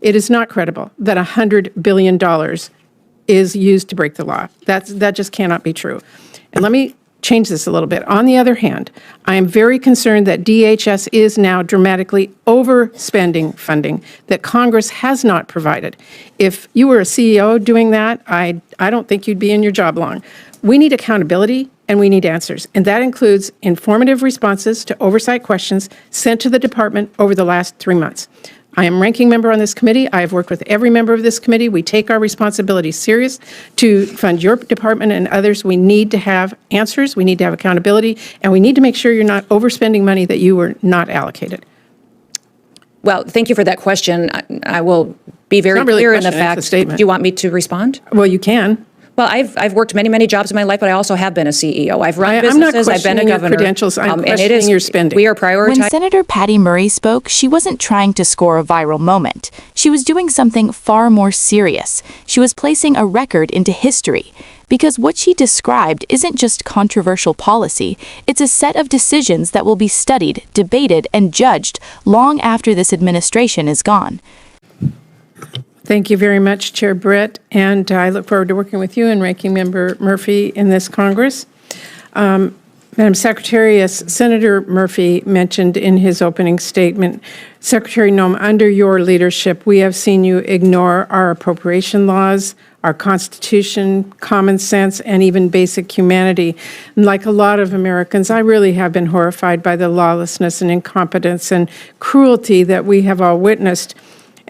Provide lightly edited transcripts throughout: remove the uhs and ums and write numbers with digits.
It is not credible that $100 billion is used to break the law. That just cannot be true. And let me change this a little bit. On the other hand, I am very concerned that DHS is now dramatically overspending funding that Congress has not provided. If you were a CEO doing that, I don't think you'd be in your job long. We need accountability and we need answers. And that includes informative responses to oversight questions sent to the department over the last 3 months. I am ranking member on this committee. I have worked with every member of this committee. We take our responsibility serious to fund your department and others. We need to have answers. We need to have accountability. And we need to make sure you're not overspending money that you were not allocated. Well, thank you for that question. I will be very clear in the fact. Do you want me to respond? Well, you can. Well, I've worked many jobs in my life, but I also have been a CEO. I've run businesses. I've been a governor. Your credentials. I'm questioning your spending. We are prioritizing. When Senator Patty Murray spoke, she wasn't trying to score a viral moment. She was doing something far more serious. She was placing a record into history. Because what she described isn't just controversial policy, it's a set of decisions that will be studied, debated, and judged long after this administration is gone. Thank you very much, Chair Britt, and I look forward to working with you and Ranking Member Murphy in this Congress. Madam Secretary, as Senator Murphy mentioned in his opening statement, Secretary Noem, under your leadership, we have seen you ignore our appropriation laws, our Constitution, common sense, and even basic humanity. And like a lot of Americans, I really have been horrified by the lawlessness and incompetence and cruelty that we have all witnessed.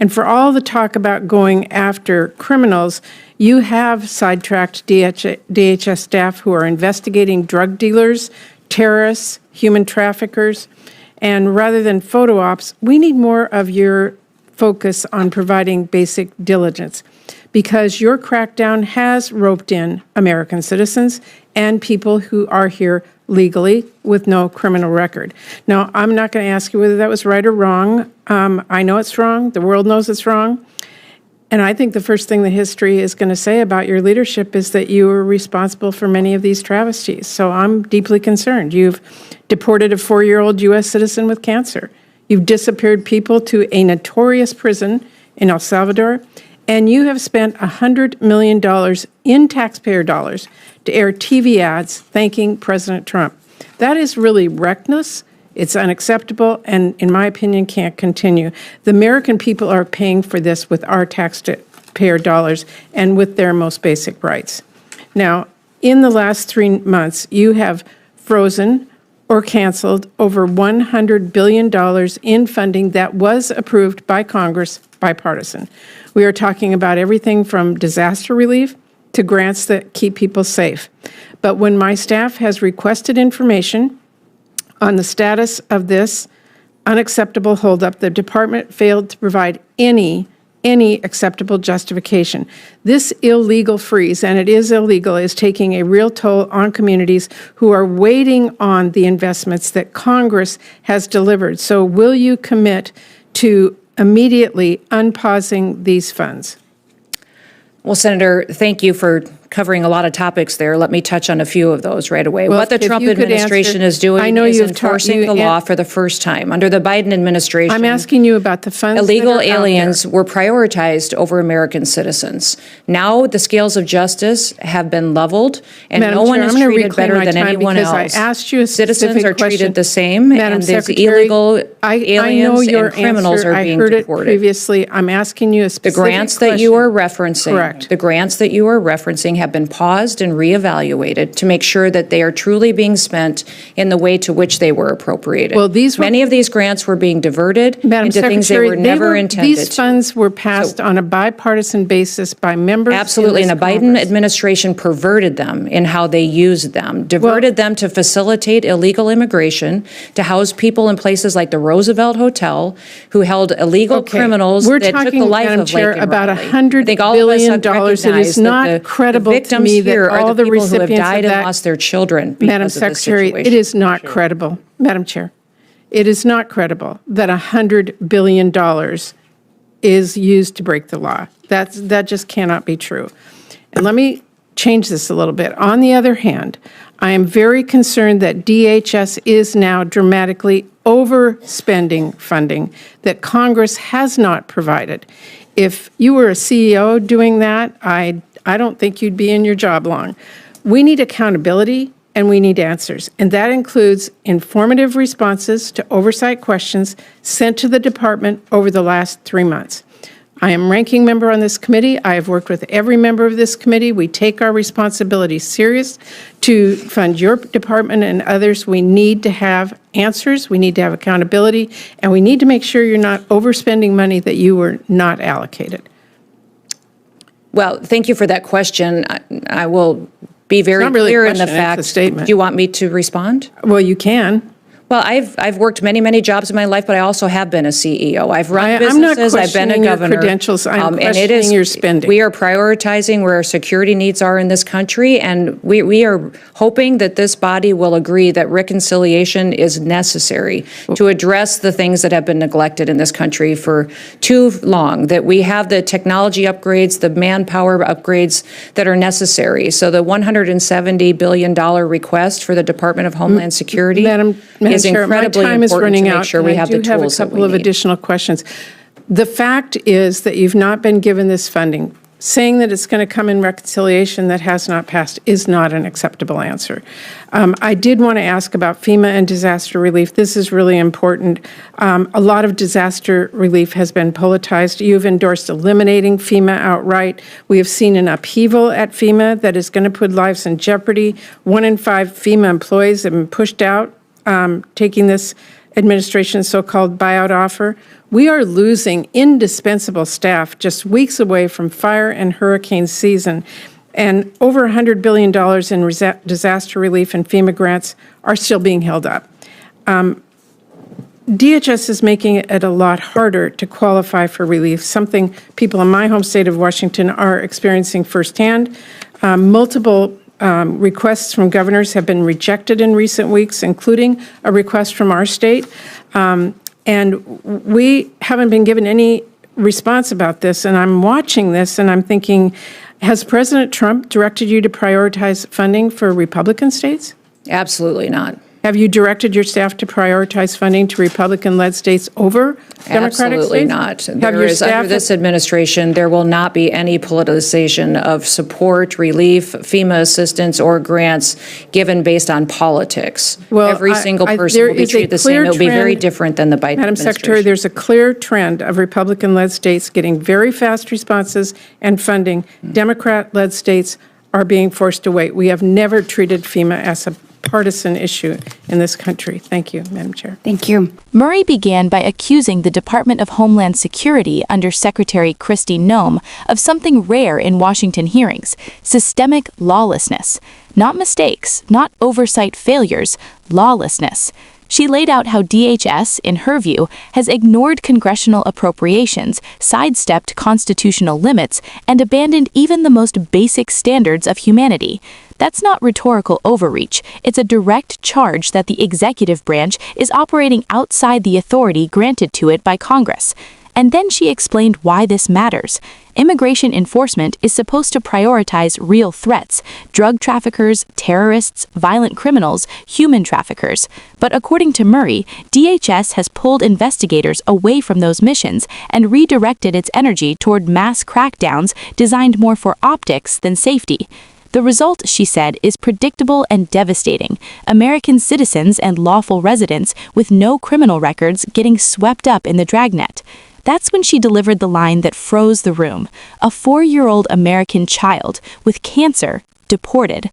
And for all the talk about going after criminals, you have sidetracked DHS staff who are investigating drug dealers, terrorists, human traffickers. And rather than photo ops, we need more of your focus on providing basic diligence, because your crackdown has roped in American citizens and people who are here legally with no criminal record. Now, I'm not going to ask you whether that was right or wrong. I know it's wrong. The world knows it's wrong. And I think the first thing the history is going to say about your leadership is that you were responsible for many of these travesties. So I'm deeply concerned. You've deported a 4-year-old U.S. citizen with cancer. You've disappeared people to a notorious prison in El Salvador. And you have spent $100 million in taxpayer dollars to air TV ads thanking President Trump. That is really reckless. It's unacceptable, and in my opinion, can't continue. The American people are paying for this with our taxpayer dollars and with their most basic rights. Now, in the last 3 months, you have frozen or canceled over $100 billion in funding that was approved by Congress, bipartisan. We are talking about everything from disaster relief to grants that keep people safe. But when my staff has requested information on the status of this unacceptable holdup, the department failed to provide any acceptable justification. This illegal freeze, and it is illegal, is taking a real toll on communities who are waiting on the investments that Congress has delivered. So will you commit to immediately unpausing these funds? Well, Senator, thank you for covering a lot of topics there. Let me touch on a few of those right away. Well, what the Trump administration is doing is enforcing the law for the first time. Under the Biden administration, I'm asking you about the funds. Illegal aliens were prioritized over American citizens. Now the scales of justice have been leveled, and Madam no one Chair, is treated better than anyone else. I asked you a Citizens are question. treated the same, Madam and these Secretary, illegal aliens and criminals answer. are being I heard deported. It previously. I'm asking you a specific The grants question. that you are referencing, correct. The grants that you are referencing have been paused and reevaluated to make sure that they are truly being spent in the way to which they were appropriated. Well, many of these grants were being diverted Madam into Secretary, things they were never intended. These funds were passed on a bipartisan basis by members. Absolutely, and the Biden administration perverted them in how they used them, diverted them to facilitate illegal immigration, to house people in places like the Roosevelt Hotel, who held illegal criminals that took the life Madam of Chair, Laken about Riley. $100 billion. It is not credible to me that all the recipients who have died of that, and lost their children because Madam of this Secretary, situation. it is not credible. Madam Chair, it is not credible that $100 billion is used to break the law. That just cannot be true. And let me change this a little bit. On the other hand, I am very concerned that DHS is now dramatically overspending funding that Congress has not provided. If you were a CEO doing that, I don't think you'd be in your job long. We need accountability and we need answers, and that includes informative responses to oversight questions sent to the department over the last 3 months. I am ranking member on this committee. I have worked with every member of this committee. We take our responsibility serious to fund your department and others. We need to have answers. We need to have accountability, and we need to make sure you're not overspending money that you were not allocated. Well, thank you for that question. I will be very It's not really a clear in the question, it's a fact. statement. Do you want me to respond? Well, you can. Well, I've worked many jobs in my life, but I also have been a CEO. I've run I'm not businesses. I've been a questioning your governor. credentials. I'm and it questioning is your spending. We are prioritizing where our security needs are in this country, and we are hoping that this body will agree that reconciliation is necessary to address the things that have been neglected in this country for too long. That we have the technology upgrades, the manpower upgrades that are necessary. So the $170 billion request for the Department of Homeland Security Madam is Chair, my incredibly time is important to running make out, sure and we have the I do have a tools that couple we of need. additional questions. The fact is that you've not been given this funding. Saying that it's going to come in reconciliation that has not passed is not an acceptable answer. I did want to ask about FEMA and disaster relief. This is really important. A lot of disaster relief has been politicized. You've endorsed eliminating FEMA outright. We have seen an upheaval at FEMA that is going to put lives in jeopardy. 1 in 5 FEMA employees have been pushed out, taking this administration's so-called buyout offer. We are losing indispensable staff just weeks away from fire and hurricane season, and over $100 billion in disaster relief and FEMA grants are still being held up. DHS is making it a lot harder to qualify for relief, something people in my home state of Washington are experiencing firsthand. Multiple requests from governors have been rejected in recent weeks, including a request from our state. And we haven't been given any response about this. And I'm watching this and I'm thinking, has President Trump directed you to prioritize funding for Republican states? Absolutely not. Have you directed your staff to prioritize funding to Republican-led states over Democratic states? Absolutely not. Have There your is, staff under this administration, there will not be any politicization of support, relief, FEMA assistance, or grants given based on politics. Well, every single person there will be is a treated the same. clear It will be very trend, different than the Biden Madam administration. Secretary, there's a clear trend of Republican-led states getting very fast responses and funding. Democrat-led states are being forced to wait. We have never treated FEMA as a partisan issue in this country. Thank you, Madam Chair. Thank you. Murray began by accusing the Department of Homeland Security under Secretary Kristi Noem of something rare in Washington hearings: systemic lawlessness. Not mistakes, not oversight failures, lawlessness. She laid out how DHS, in her view, has ignored congressional appropriations, sidestepped constitutional limits, and abandoned even the most basic standards of humanity. That's not rhetorical overreach. It's a direct charge that the executive branch is operating outside the authority granted to it by Congress. And then she explained why this matters. Immigration enforcement is supposed to prioritize real threats: drug traffickers, terrorists, violent criminals, human traffickers. But according to Murray, DHS has pulled investigators away from those missions and redirected its energy toward mass crackdowns designed more for optics than safety. The result, she said, is predictable and devastating: American citizens and lawful residents with no criminal records getting swept up in the dragnet. That's when she delivered the line that froze the room: a 4-year-old American child with cancer, deported.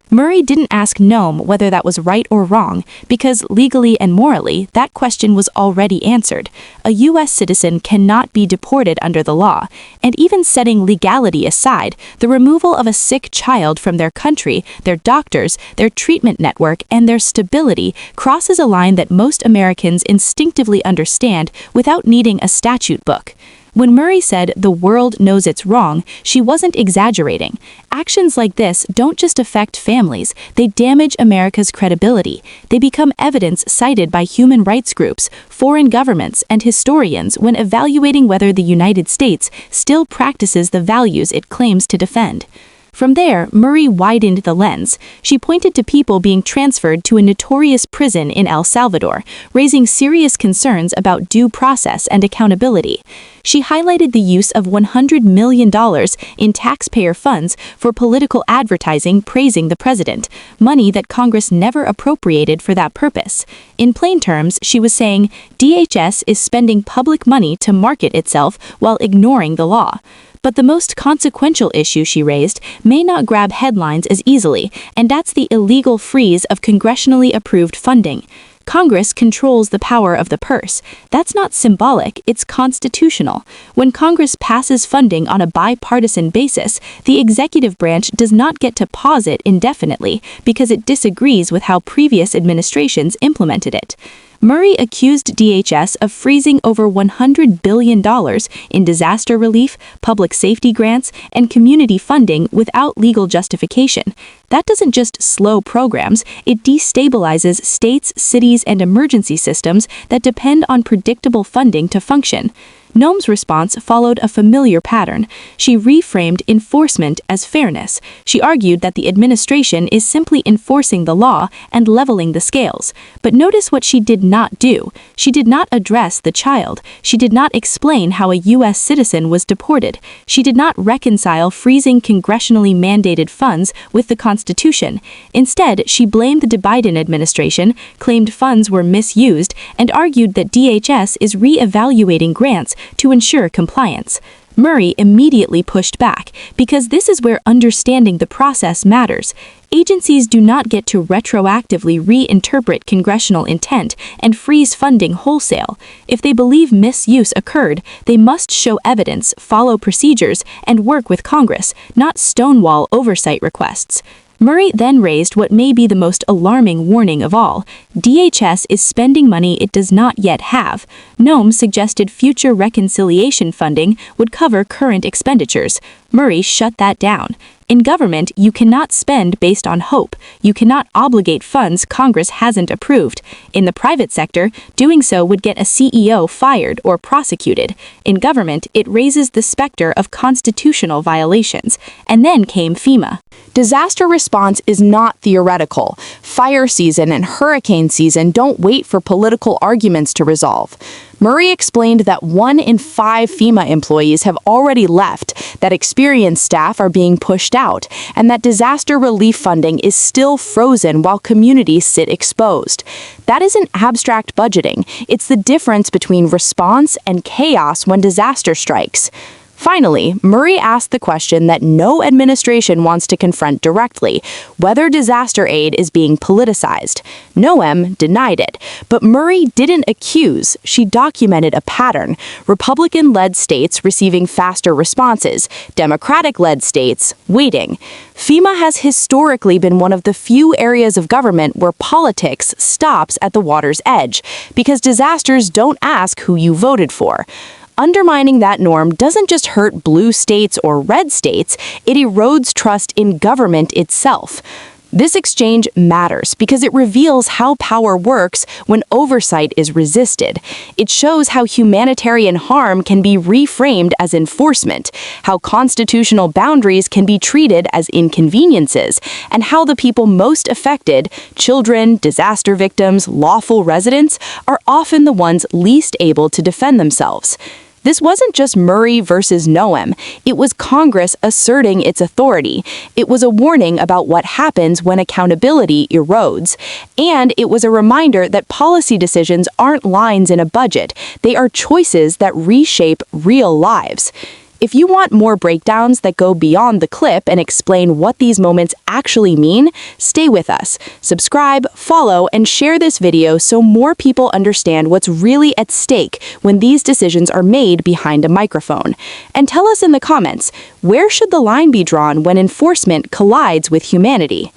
Murray didn't ask Noem whether that was right or wrong, because legally and morally, that question was already answered. A U.S. citizen cannot be deported under the law, and even setting legality aside, the removal of a sick child from their country, their doctors, their treatment network, and their stability crosses a line that most Americans instinctively understand without needing a statute book. When Murray said the world knows it's wrong, she wasn't exaggerating. Actions like this don't just affect families, they damage America's credibility. They become evidence cited by human rights groups, foreign governments, and historians when evaluating whether the United States still practices the values it claims to defend. From there, Murray widened the lens. She pointed to people being transferred to a notorious prison in El Salvador, raising serious concerns about due process and accountability. She highlighted the use of $100 million in taxpayer funds for political advertising praising the president, money that Congress never appropriated for that purpose. In plain terms, she was saying DHS is spending public money to market itself while ignoring the law. But the most consequential issue she raised may not grab headlines as easily, and that's the illegal freeze of congressionally approved funding. Congress controls the power of the purse. That's not symbolic, it's constitutional. When Congress passes funding on a bipartisan basis, the executive branch does not get to pause it indefinitely because it disagrees with how previous administrations implemented it. Murray accused DHS of freezing over $100 billion in disaster relief, public safety grants, and community funding without legal justification. That doesn't just slow programs, it destabilizes states, cities, and emergency systems that depend on predictable funding to function. Noem's response followed a familiar pattern. She reframed enforcement as fairness. She argued that the administration is simply enforcing the law and leveling the scales. But notice what she did not do. She did not address the child. She did not explain how a U.S. citizen was deported. She did not reconcile freezing congressionally mandated funds with the Constitution. Instead, she blamed the Biden administration, claimed funds were misused, and argued that DHS is re-evaluating grants to ensure compliance. Murray immediately pushed back, because this is where understanding the process matters. Agencies do not get to retroactively reinterpret congressional intent and freeze funding wholesale. If they believe misuse occurred, they must show evidence, follow procedures, and work with Congress, not stonewall oversight requests. Murray then raised what may be the most alarming warning of all. DHS is spending money it does not yet have. Noem suggested future reconciliation funding would cover current expenditures. Murray shut that down. In government, you cannot spend based on hope. You cannot obligate funds Congress hasn't approved. In the private sector, doing so would get a CEO fired or prosecuted. In government, it raises the specter of constitutional violations. And then came FEMA. Disaster response is not theoretical. Fire season and hurricane season don't wait for political arguments to resolve. Murray explained that 1 in 5 FEMA employees have already left, that experienced staff are being pushed out, and that disaster relief funding is still frozen while communities sit exposed. That isn't abstract budgeting. It's the difference between response and chaos when disaster strikes. Finally, Murray asked the question that no administration wants to confront directly, whether disaster aid is being politicized. Noem denied it, but Murray didn't accuse. She documented a pattern. Republican-led states receiving faster responses, Democratic-led states waiting. FEMA has historically been one of the few areas of government where politics stops at the water's edge, because disasters don't ask who you voted for. Undermining that norm doesn't just hurt blue states or red states, it erodes trust in government itself. This exchange matters because it reveals how power works when oversight is resisted. It shows how humanitarian harm can be reframed as enforcement, how constitutional boundaries can be treated as inconveniences, and how the people most affected, children, disaster victims, lawful residents, are often the ones least able to defend themselves. This wasn't just Murray versus Noem. It was Congress asserting its authority. It was a warning about what happens when accountability erodes. And it was a reminder that policy decisions aren't lines in a budget. They are choices that reshape real lives. If you want more breakdowns that go beyond the clip and explain what these moments actually mean, stay with us. Subscribe, follow, and share this video so more people understand what's really at stake when these decisions are made behind a microphone. And tell us in the comments, where should the line be drawn when enforcement collides with humanity?